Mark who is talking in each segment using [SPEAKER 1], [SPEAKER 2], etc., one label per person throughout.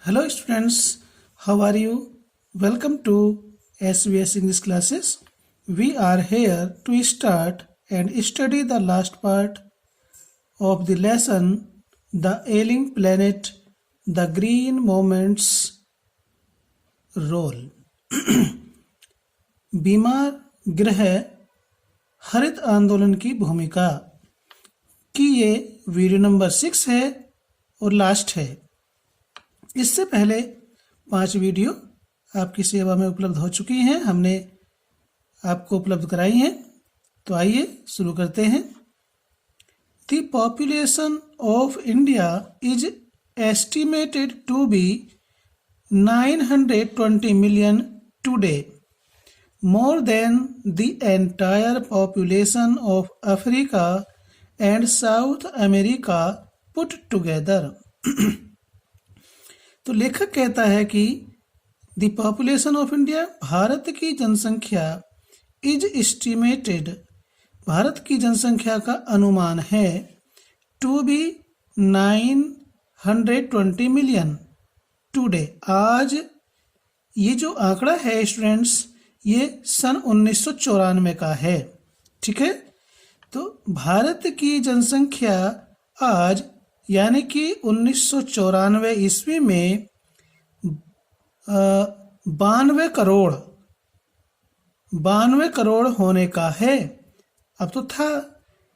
[SPEAKER 1] Hello students, how are you? Welcome to SBS English classes. We are here to start and study the last part of the lesson The Ailing Planet, the Green Movement's Role. बीमार ग्रह हरित आंदोलन की भूमिका की ये video number 6 है और लास्ट है। इससे पहले 5 वीडियो आपकी सेवा में उपलब्ध हो चुकी हैं, हमने आपको उपलब्ध कराई हैं। तो आइए शुरू करते हैं। The population of India is estimated to be 920 million today, more than the entire population of Africa and South America put together. तो लेखक कहता है कि the population of India, Bharat की जनसंख्या, इज एस्टिमेटेड, भारत की जनसंख्या का अनुमान है, टू बी 920 मिलियन टुडे, आज। ये जो आंकड़ा है स्टूडेंट्स, ये सन 1994 का है, ठीक है। तो भारत की जनसंख्या आज यानी कि 1994 ईस्वी में 92 करोड़ होने का है। अब तो था,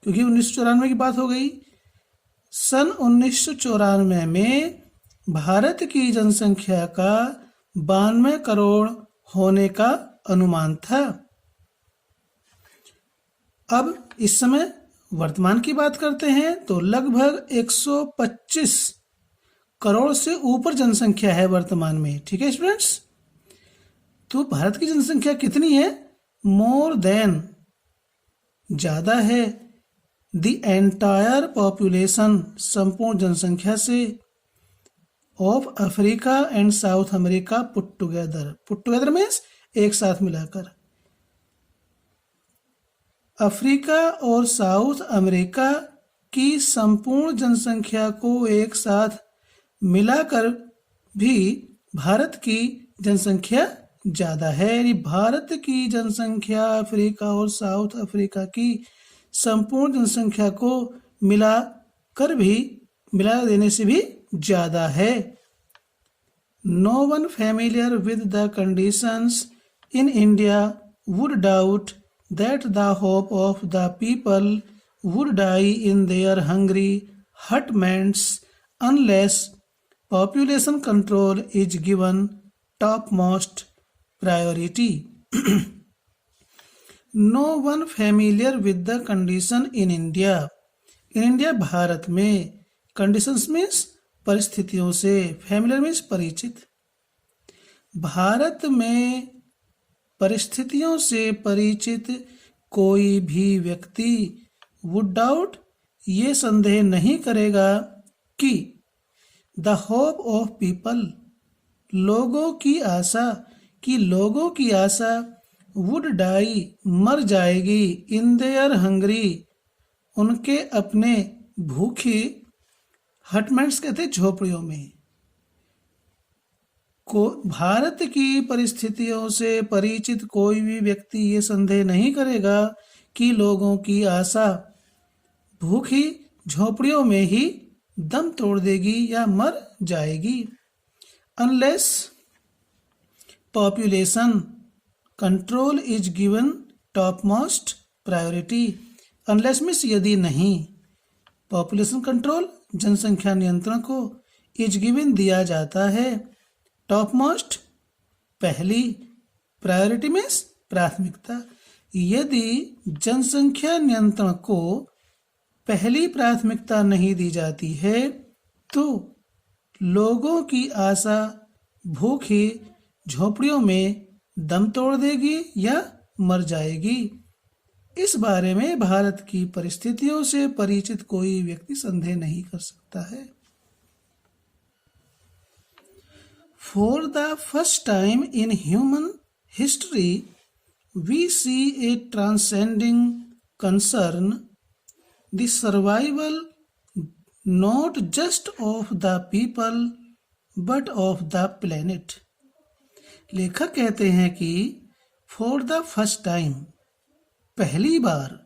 [SPEAKER 1] क्योंकि 1994 की बात हो गई। सन 1994 में भारत की जनसंख्या का 92 करोड़ होने का अनुमान था। अब इस समय वर्तमान की बात करते हैं तो लगभग 125 करोड़ से ऊपर जनसंख्या है वर्तमान में, ठीक है स्टूडेंट्स। तो भारत की जनसंख्या कितनी है? मोर देन, ज्यादा है, द एंटायर पॉपुलेशन, संपूर्ण जनसंख्या से, of Africa and south America put together means एक साथ मिलाकर। अफ्रीका और साउथ अमेरिका की संपूर्ण जनसंख्या को एक साथ मिलाकर भी भारत की जनसंख्या ज्यादा है। यानी भारत की जनसंख्या अफ्रीका और साउथ अफ्रीका की संपूर्ण जनसंख्या को मिला देने से भी ज्यादा है। No one familiar with the conditions in India would doubt that the hope of the people would die in their hungry hutments unless population control is given topmost priority. No one familiar with the condition in India. In India, Bharat में, conditions means परिस्थितियों से, familiar means परिचित। भारत में परिस्थितियों से परिचित कोई भी व्यक्ति वुड डाउट, ये संदेह नहीं करेगा कि द होप ऑफ पीपल, लोगों की आशा वुड डाई, मर जाएगी, इन देयर हंग्री, उनके अपने भूखे, हटमेंट्स कहते झोपड़ियों में। भारत की परिस्थितियों से परिचित कोई भी व्यक्ति ये संदेह नहीं करेगा कि लोगों की आशा भूखी झोपड़ियों में ही दम तोड़ देगी या मर जाएगी। Unless population control is given top most priority, unless means यदि नहीं, पॉपुलेशन कंट्रोल जनसंख्या नियंत्रण को, इज गिवन दिया जाता है, टॉप मोस्ट पहली, प्रायोरिटी मीन्स प्राथमिकता। यदि जनसंख्या नियंत्रण को पहली प्राथमिकता नहीं दी जाती है तो लोगों की आशा भूखी झोपड़ियों में दम तोड़ देगी या मर जाएगी। इस बारे में भारत की परिस्थितियों से परिचित कोई व्यक्ति संदेह नहीं कर सकता है। For the first time in human history, we see a transcending concern, the survival not just of the people but of the planet. लेखक कहते हैं कि फॉर द फर्स्ट टाइम, पहली बार,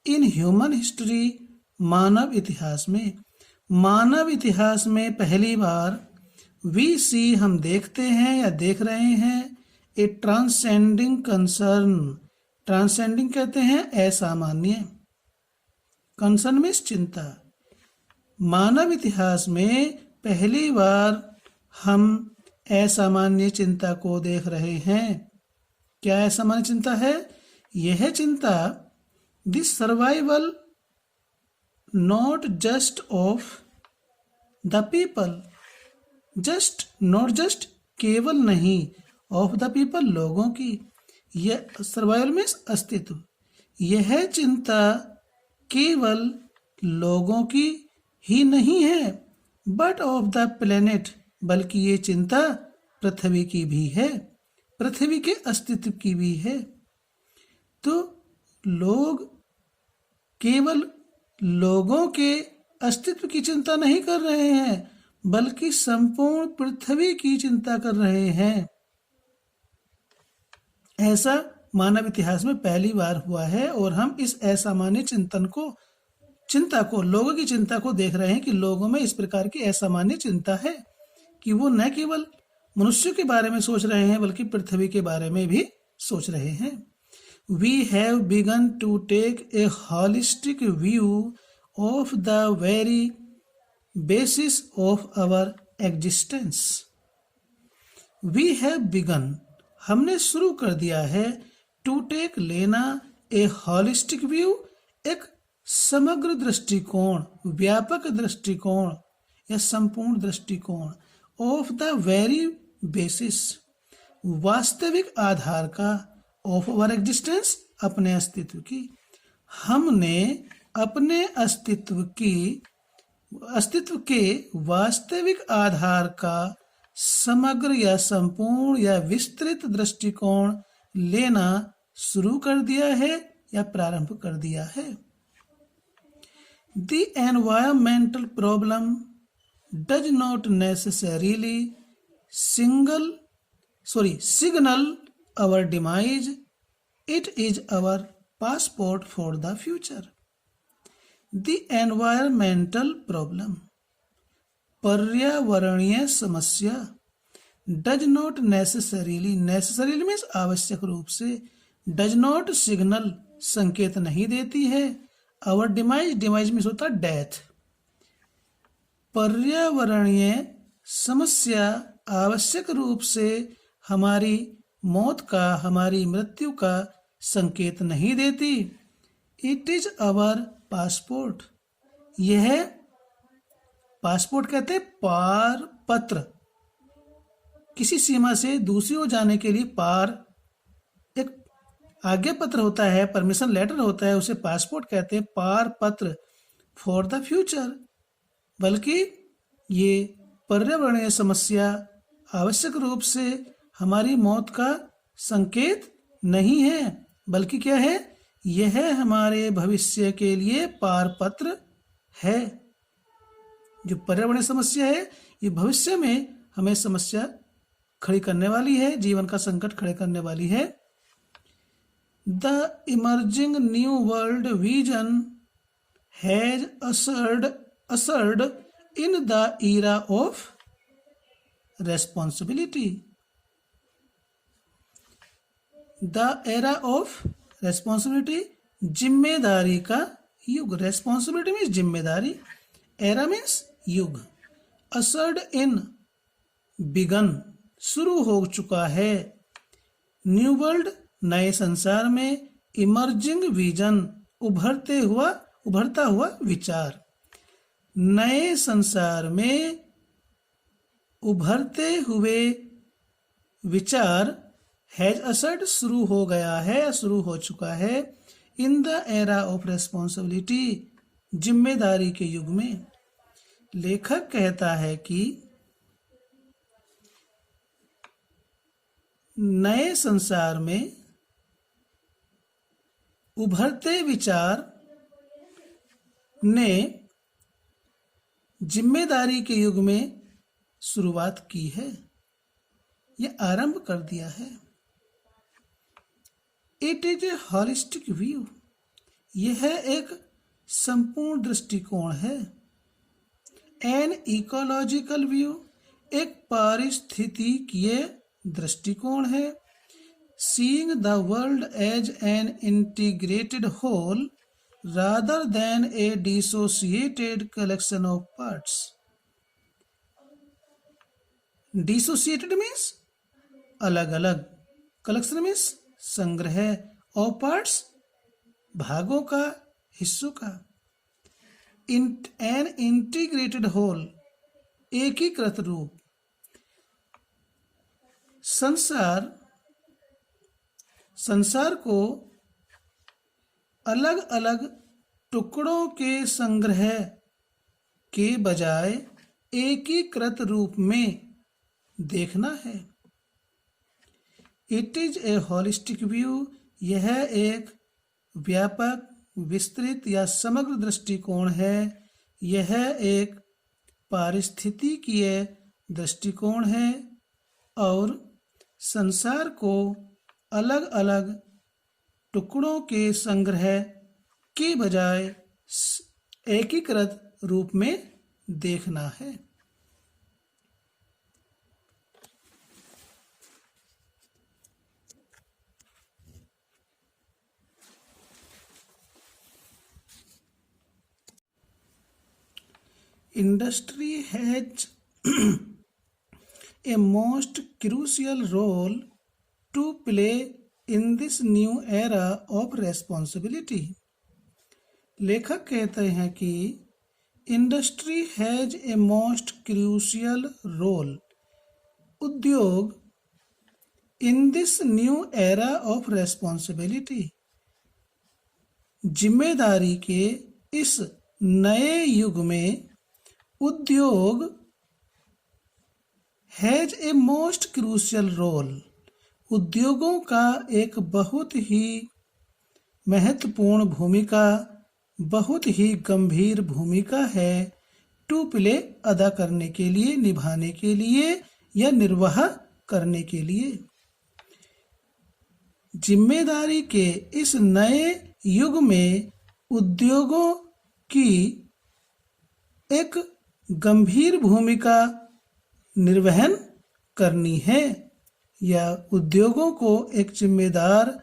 [SPEAKER 1] इन ह्यूमन हिस्ट्री, मानव इतिहास में पहली बार, वी सी, हम देखते हैं या देख रहे हैं, ए ट्रांसेंडिंग कंसर्न, ट्रांसेंडिंग कहते हैं असामान्य, कंसर्न में चिंता। मानव इतिहास में पहली बार हम असामान्य चिंता को देख रहे हैं। क्या असामान्य चिंता है? यह चिंता the survival not just of the people, not just, केवल नहीं, ऑफ द पीपल, लोगों की, यह सर्वाइवल में अस्तित्व, यह चिंता केवल लोगों की ही नहीं है, बट ऑफ द प्लेनेट, बल्कि ये चिंता पृथ्वी की भी है, पृथ्वी के अस्तित्व की भी है। तो लोग केवल लोगों के अस्तित्व की चिंता नहीं कर रहे हैं, बल्कि संपूर्ण पृथ्वी की चिंता कर रहे हैं। ऐसा मानव इतिहास में पहली बार हुआ है और हम इस असामान्य चिंता को, लोगों की चिंता को देख रहे हैं कि लोगों में इस प्रकार की असामान्य चिंता है कि वो न केवल मनुष्य के बारे में सोच रहे हैं बल्कि पृथ्वी के बारे में भी सोच रहे हैं। We have begun to take a holistic view of the very basis of our existence. We have begun, हमने शुरू कर दिया है, टू टेक, लेना, ए होलिस्टिक व्यू, एक समग्र दृष्टिकोण, व्यापक दृष्टिकोण या संपूर्ण दृष्टिकोण, ऑफ द वेरी बेसिस, वास्तविक आधार का, ऑफ आवर एग्जिस्टेंस, अपने अस्तित्व की। हमने अपने अस्तित्व के वास्तविक आधार का समग्र या संपूर्ण या विस्तृत दृष्टिकोण लेना शुरू कर दिया है या प्रारंभ कर दिया है। The environmental problem does not necessarily signal our demise. It is our passport for the future. The environmental problem, पर्यावरणीय समस्या, does not necessarily means आवश्यक रूप से, does not signal, संकेत नहीं देती है, our demise मीन्स होता डेथ। पर्यावरणीय समस्या आवश्यक रूप से हमारी मौत का, हमारी मृत्यु का संकेत नहीं देती। इट इज आवर पासपोर्ट, यह पासपोर्ट कहते हैं पार पत्र, किसी सीमा से दूसरी ओर जाने के लिए पार एक आज्ञा पत्र होता है, परमिशन लेटर होता है, उसे पासपोर्ट कहते हैं, पार पत्र फॉर द फ्यूचर। बल्कि ये पर्यावरणीय समस्या आवश्यक रूप से हमारी मौत का संकेत नहीं है, बल्कि क्या है, यह हमारे भविष्य के लिए पार पत्र है। जो पर्यावरणीय समस्या है ये भविष्य में हमें समस्या खड़ी करने वाली है, जीवन का संकट खड़े करने वाली है। The emerging new world vision has ushered in the era of responsibility. The era of responsibility, जिम्मेदारी का युग। Responsibility means जिम्मेदारी, era means युग। Ushered in, begun, शुरू हो चुका है। न्यू वर्ल्ड, नए संसार में, इमर्जिंग विजन, उभरता हुआ विचार। नए संसार में उभरते हुए विचार, हैज असर्ड, शुरू हो गया है, शुरू हो चुका है, in the era of responsibility, जिम्मेदारी के युग में। लेखक कहता है कि नए संसार में उभरते विचार ने जिम्मेदारी के युग में शुरुआत की है, यह आरंभ कर दिया है। It is a holistic view, यह एक संपूर्ण दृष्टिकोण है। एन इकोलॉजिकल व्यू, एक पारिस्थितिकीय दृष्टिकोण है। Seeing the world as an integrated whole rather than a dissociated collection of parts. Dissociated means अलग अलग, collection means संग्रह, of parts भागों का, हिस्सों का। An integrated whole एकीकृत रूप। संसार को अलग अलग टुकड़ों के संग्रह के बजाय एकीकृत रूप में देखना है। It is a holistic view, यह एक व्यापक, विस्तृत या समग्र दृष्टिकोण है। यह एक पारिस्थितिकीय दृष्टिकोण है और संसार को अलग अलग टुकड़ों के संग्रह के बजाय एकीकृत रूप में देखना है। Industry has a most crucial role to play in this new era of responsibility. लेखक कहते हैं कि industry has a most crucial role, उद्योग in this new era of responsibility, जिम्मेदारी के इस नए युग में उद्योग has a most crucial role, उद्योगों का एक बहुत ही महत्वपूर्ण भूमिका, बहुत ही गंभीर भूमिका है। टू प्ले अदा करने के लिए, निभाने के लिए या निर्वाह करने के लिए। जिम्मेदारी के इस नए युग में उद्योगों की एक गंभीर भूमिका निर्वहन करनी है, या उद्योगों को एक जिम्मेदार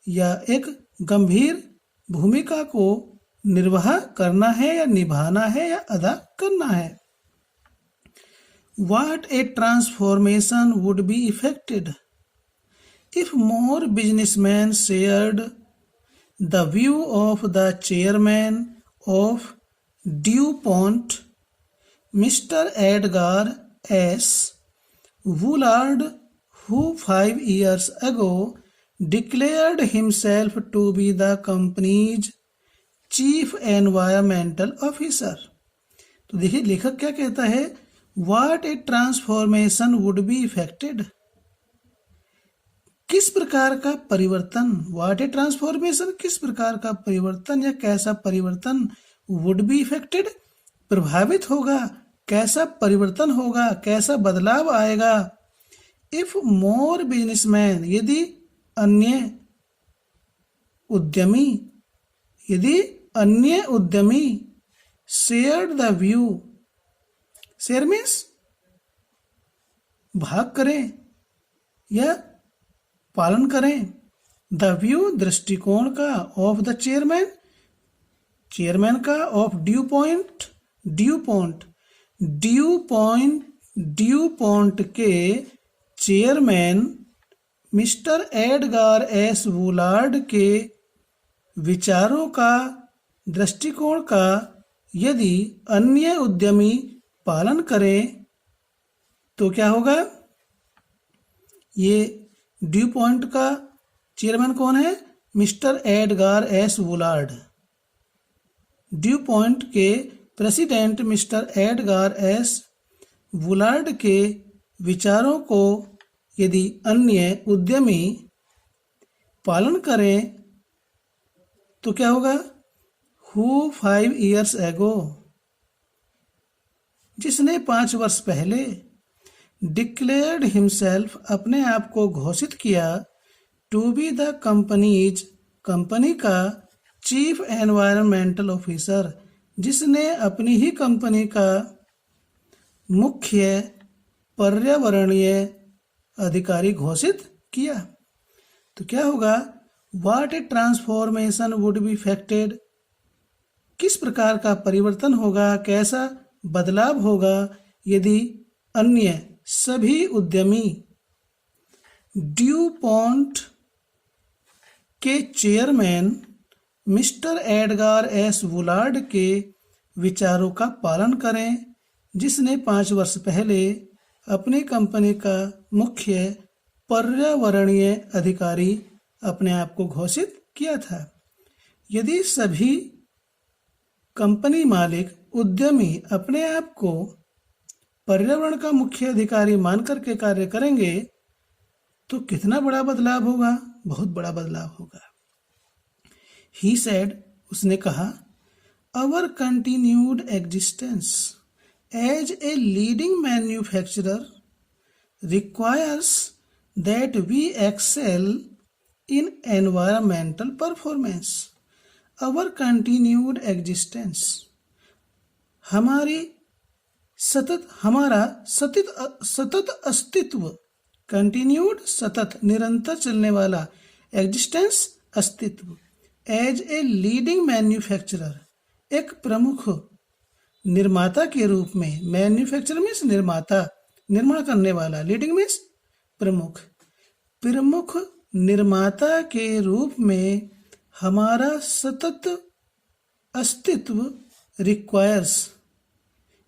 [SPEAKER 1] या एक गंभीर भूमिका को निर्वाह करना है या निभाना है या अदा करना है। What a transformation would be effected if more businessmen shared the view of the chairman of DuPont, Mr. Edgar S. Woolard, who 5 years ago declared himself to be the company's chief environmental officer. तो देखिए लेखक क्या कहता है, What a transformation would be effected, किस प्रकार का परिवर्तन, What a transformation किस प्रकार का परिवर्तन या कैसा परिवर्तन, would be effected प्रभावित होगा, कैसा परिवर्तन होगा, कैसा बदलाव आएगा। इफ मोर बिजनेसमैन, यदि अन्य उद्यमी share the view, share means भाग करें या पालन करें, द व्यू दृष्टिकोण का, ऑफ द चेयरमैन, चेयरमैन का, ऑफ ड्यूपॉन्ट के chairman mister Edgar S Woolard के विचारों का, दृष्टिकोण का यदि अन्य उद्यमी पालन करें तो क्या होगा। ये ड्यूपॉन्ट का चेयरमैन कौन है, mister Edgar S Woolard. DuPont के president mister Edgar S Woolard के विचारों को यदि अन्य उद्यमी पालन करें तो क्या होगा। हु 5 years ago, जिसने 5 वर्ष पहले, डिक्लेयर्ड हिमसेल्फ अपने आप को घोषित किया to be the company's company का चीफ एनवायरमेंटल ऑफिसर, जिसने अपनी ही कंपनी का मुख्य पर्यावरणीय अधिकारी घोषित किया। तो क्या होगा? What A transformation would be affected, किस प्रकार का परिवर्तन होगा, कैसा बदलाव होगा यदि अन्य सभी उद्यमी ड्यू पॉन्ट के chairman mister Edgar S Woolard के विचारों का पालन करें, जिसने 5 वर्ष पहले अपनी कंपनी का मुख्य पर्यावरणीय अधिकारी अपने आप को घोषित किया था। यदि सभी कंपनी मालिक उद्यमी अपने आप को पर्यावरण का मुख्य अधिकारी मान करके कार्य करेंगे तो कितना बड़ा बदलाव होगा? बहुत बड़ा बदलाव होगा। ही सेड, उसने कहा, our continued existence as a leading manufacturer requires that we excel in environmental performance. Our continued existence, हमारा सतत अस्तित्व, कंटिन्यूड सतत निरंतर चलने वाला, एग्जिस्टेंस अस्तित्व, एज ए लीडिंग मैन्युफैक्चरर एक प्रमुख निर्माता के रूप में, मैन्युफैक्चरर मीन्स निर्माता, निर्माण करने वाला, लीडिंग मीन्स प्रमुख, प्रमुख निर्माता के रूप में हमारा सतत अस्तित्व रिक्वायर्स,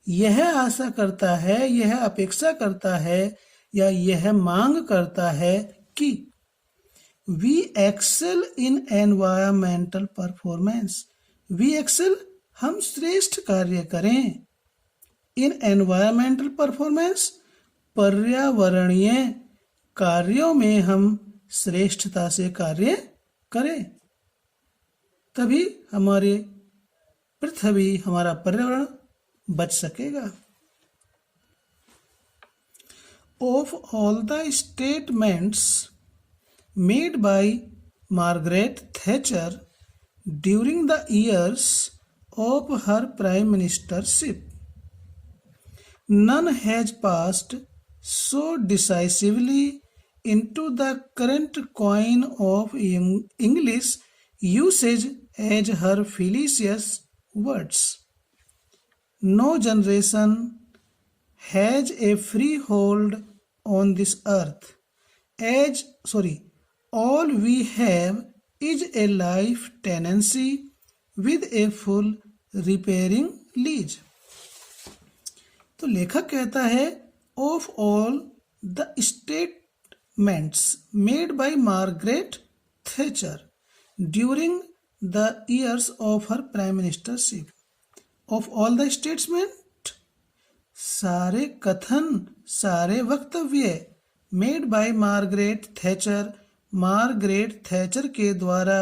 [SPEAKER 1] यह आशा करता है, यह अपेक्षा करता है या यह मांग करता है कि we excel in environmental performance, we excel हम श्रेष्ठ कार्य करें, इन एनवायरमेंटल परफॉर्मेंस पर्यावरणीय कार्यों में हम श्रेष्ठता से कार्य करें, तभी हमारे पृथ्वी, हमारा पर्यावरण बच सकेगा। Of all the statements made by Margaret Thatcher during the years of her prime ministership, none has passed so decisively into the current coin of English usage as her felicious words. No generation has a freehold on this earth. All we have is a life tenancy with a full repairing lease. तो लेखक कहता है, of all the statements made by Margaret Thatcher during the years of her prime ministership, of all the statement, सारे कथन, सारे वक्तव्य, made by Margaret Thatcher, Margaret Thatcher के द्वारा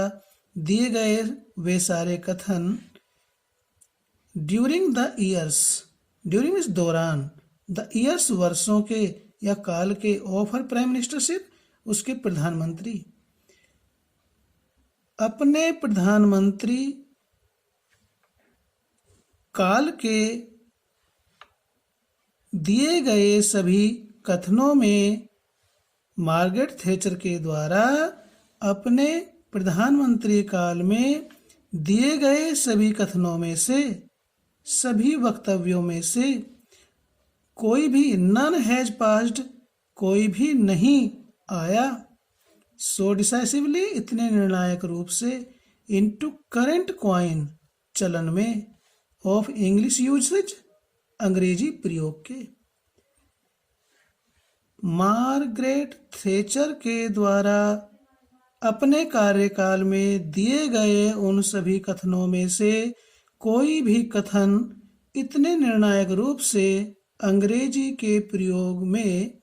[SPEAKER 1] दिए गए वे सारे कथन, ड्यूरिंग द ईयर्स, ड्यूरिंग इस दौरान, द ईयर्स वर्षों के या काल के, ऑफ हर प्राइम मिनिस्टरशिप उसके प्रधानमंत्री, अपने प्रधानमंत्री काल के दिए गए सभी कथनों में मार्गरेट थैचर के द्वारा अपने प्रधानमंत्री काल में दिए गए सभी कथनों में से, सभी वक्तव्यों में से कोई भी, नन हैज पास्ड, कोई भी नहीं आया, सो डिसाइसिवली, इतने निर्णायक रूप से, इनटू करंट कॉइन, चलन में, ऑफ इंग्लिश यूसेज, अंग्रेजी प्रयोग के। मार्गरेट थैचर के द्वारा अपने कार्यकाल में दिए गए उन सभी कथनों में से कोई भी कथन इतने निर्णायक रूप से अंग्रेजी के प्रयोग में,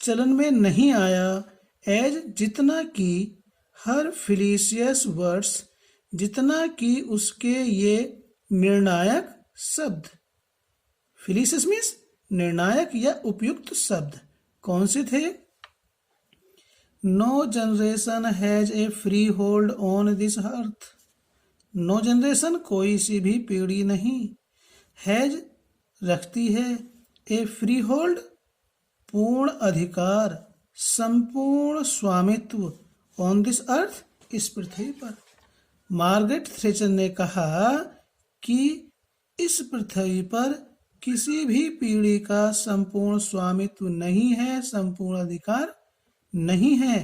[SPEAKER 1] चलन में नहीं आया, एज, जितना कि, हर फिलिशियस वर्ड्स, जितना कि उसके ये निर्णायक शब्द, फिलिशियस मीन्स निर्णायक या उपयुक्त शब्द कौन से थे? No generation has a freehold on this earth. No generation कोई सी भी पीढ़ी नहीं, हैज रखती है, ए फ्री होल्ड पूर्ण अधिकार, संपूर्ण स्वामित्व, ऑन दिस अर्थ इस पृथ्वी पर। मार्गरेट थ्रेचर ने कहा कि इस पृथ्वी पर किसी भी पीढ़ी का संपूर्ण स्वामित्व नहीं है, संपूर्ण अधिकार नहीं है।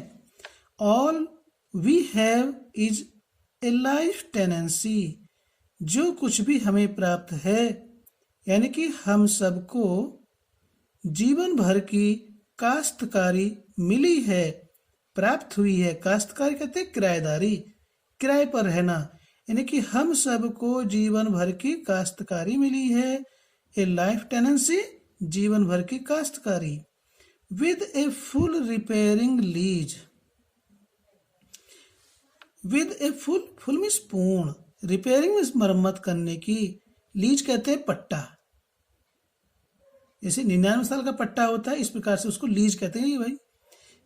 [SPEAKER 1] All we have is a life tenancy. जो कुछ भी हमें प्राप्त है, यानी कि हम सबको जीवन भर की काश्तकारी मिली है, प्राप्त हुई है। काश्तकारी कहते हैं किराएदारी, किराए पर रहना, यानी कि हम सबको जीवन भर की काश्तकारी मिली है। ए लाइफ टेनेंसी, जीवन भर की काश्तकारी। With a full repairing lease. With a full means पूर्ण, रिपेयरिंग मीन्स मरम्मत करने की, लीज कहते हैं पट्टा। जैसे 99 साल का पट्टा होता है, इस प्रकार से उसको लीज कहते हैं। भाई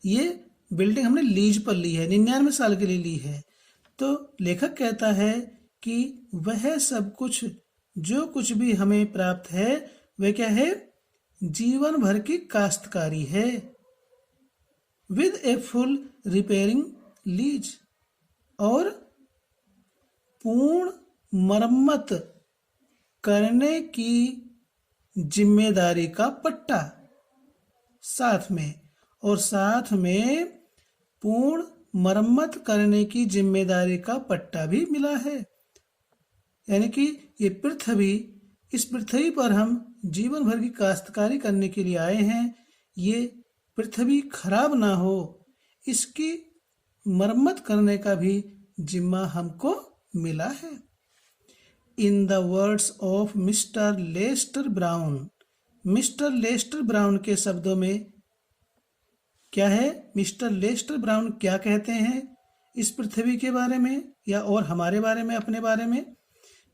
[SPEAKER 1] ये बिल्डिंग हमने लीज पर ली है, 99 साल के लिए ली है। तो लेखक कहता है कि वह सब कुछ, जो कुछ भी हमें प्राप्त है, वह क्या है? जीवन भर की काश्तकारी है। With a full repairing lease, और पूर्ण मरम्मत करने की जिम्मेदारी का पट्टा साथ में, और साथ में पूर्ण मरम्मत करने की जिम्मेदारी का पट्टा भी मिला है। यानी कि ये पृथ्वी, इस पृथ्वी पर हम जीवन भर की काश्तकारी करने के लिए आए हैं। ये पृथ्वी खराब ना हो, इसकी मरम्मत करने का भी जिम्मा हमको मिला है। In the words of mister Lester Brown. Mister Lester Brown के शब्दों में क्या है? मिस्टर लेस्टर ब्राउन क्या कहते हैं इस पृथ्वी के बारे में, या और हमारे बारे में, अपने बारे में?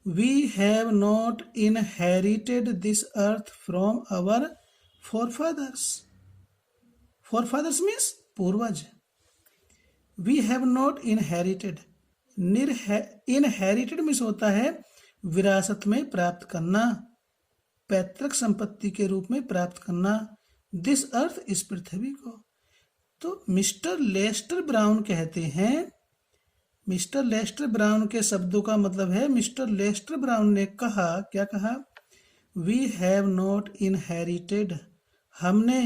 [SPEAKER 1] We have not inherited this earth from our forefathers. Forefathers means पूर्वज। We have not inherited. Inherited means होता है विरासत में प्राप्त करना, पैतृक संपत्ति के रूप में प्राप्त करना, दिस अर्थ इस पृथ्वी को। तो मिस्टर लेस्टर ब्राउन कहते हैं, मिस्टर लेस्टर ब्राउन के शब्दों का मतलब है, मिस्टर लेस्टर ब्राउन ने कहा, क्या कहा? वी हैव नॉट इनहेरिटेड, हमने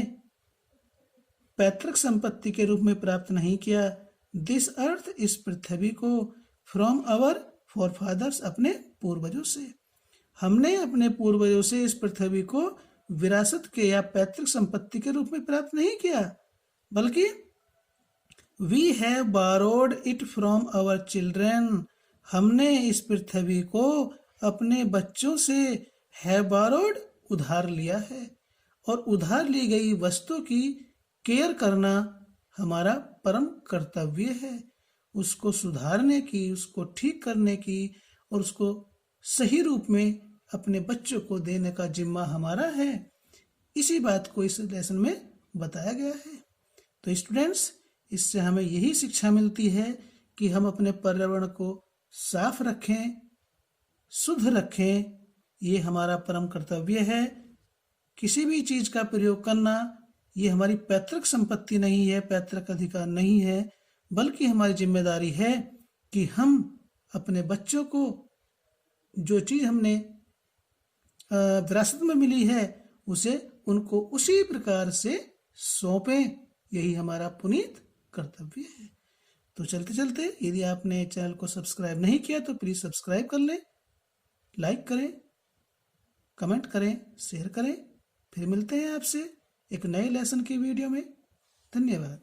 [SPEAKER 1] पैतृक संपत्ति के रूप में प्राप्त नहीं किया, दिस अर्थ इस पृथ्वी को, फ्रॉम आवर फोरफादर्स अपने पूर्वजों से। हमने अपने पूर्वजों से इस पृथ्वी को विरासत के या पैतृक संपत्ति के रूप में प्राप्त नहीं किया, बल्कि we have borrowed it from our children, हमने इस पृथ्वी को अपने बच्चों से हैव बारोड उधार लिया है। और उधार ली गई वस्तु की केयर करना हमारा परम कर्तव्य है, उसको सुधारने की, उसको ठीक करने की, और उसको सही रूप में अपने बच्चों को देने का जिम्मा हमारा है। इसी बात को इस लेसन में बताया गया है। तो स्टूडेंट्स, इससे हमें यही शिक्षा मिलती है कि हम अपने पर्यावरण को साफ रखें, शुद्ध रखें, ये हमारा परम कर्तव्य है। किसी भी चीज का प्रयोग करना ये हमारी पैतृक संपत्ति नहीं है, पैतृक अधिकार नहीं है, बल्कि हमारी जिम्मेदारी है कि हम अपने बच्चों को जो चीज हमने विरासत में मिली है उसे उनको उसी प्रकार से सौंपें। यही हमारा पुनीत कर्तव्य है। तो चलते चलते, यदि आपने चैनल को सब्सक्राइब नहीं किया तो प्लीज सब्सक्राइब कर लें, लाइक करें, कमेंट करें, शेयर करें। फिर मिलते हैं आपसे एक नए लेसन की वीडियो में। धन्यवाद।